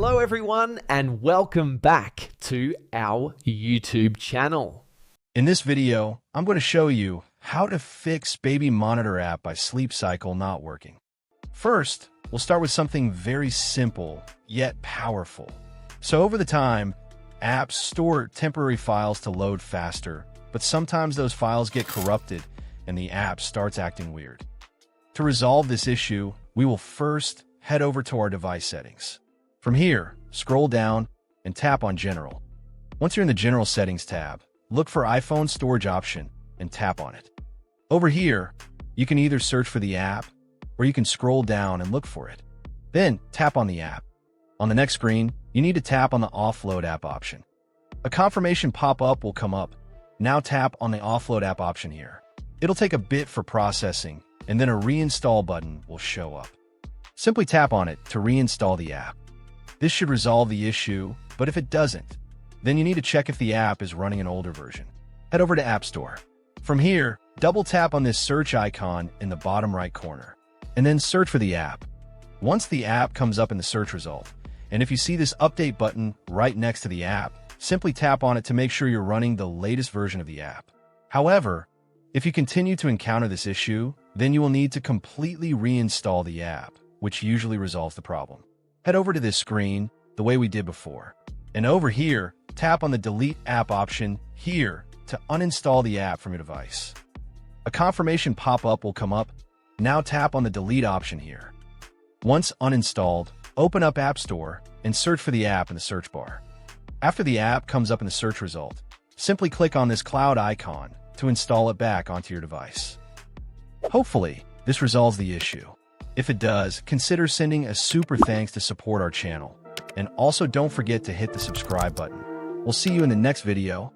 Hello everyone and welcome back to our YouTube channel. In this video, I'm going to show you how to fix Baby Monitor app by Sleep Cycle not working. First, we'll start with something very simple yet powerful. So over the time, apps store temporary files to load faster, but sometimes those files get corrupted and the app starts acting weird. To resolve this issue, we will first head over to our device settings. From here, scroll down and tap on General. Once you're in the General Settings tab, look for iPhone Storage option and tap on it. Over here, you can either search for the app or you can scroll down and look for it. Then tap on the app. On the next screen, you need to tap on the Offload app option. A confirmation pop-up will come up. Now tap on the Offload app option here. It'll take a bit for processing, and then a reinstall button will show up. Simply tap on it to reinstall the app. This should resolve the issue, but if it doesn't, then you need to check if the app is running an older version. Head over to App Store. From here, double tap on this search icon in the bottom right corner, and then search for the app. Once the app comes up in the search result, and if you see this update button right next to the app, simply tap on it to make sure you're running the latest version of the app. However, if you continue to encounter this issue, then you will need to completely reinstall the app, which usually resolves the problem. Head over to this screen the way we did before. And over here, tap on the Delete App option here to uninstall the app from your device. A confirmation pop-up will come up. Now tap on the Delete option here. Once uninstalled, open up App Store and search for the app in the search bar. After the app comes up in the search result, simply click on this cloud icon to install it back onto your device. Hopefully, this resolves the issue. If it does, consider sending a super thanks to support our channel. And also don't forget to hit the subscribe button. We'll see you in the next video.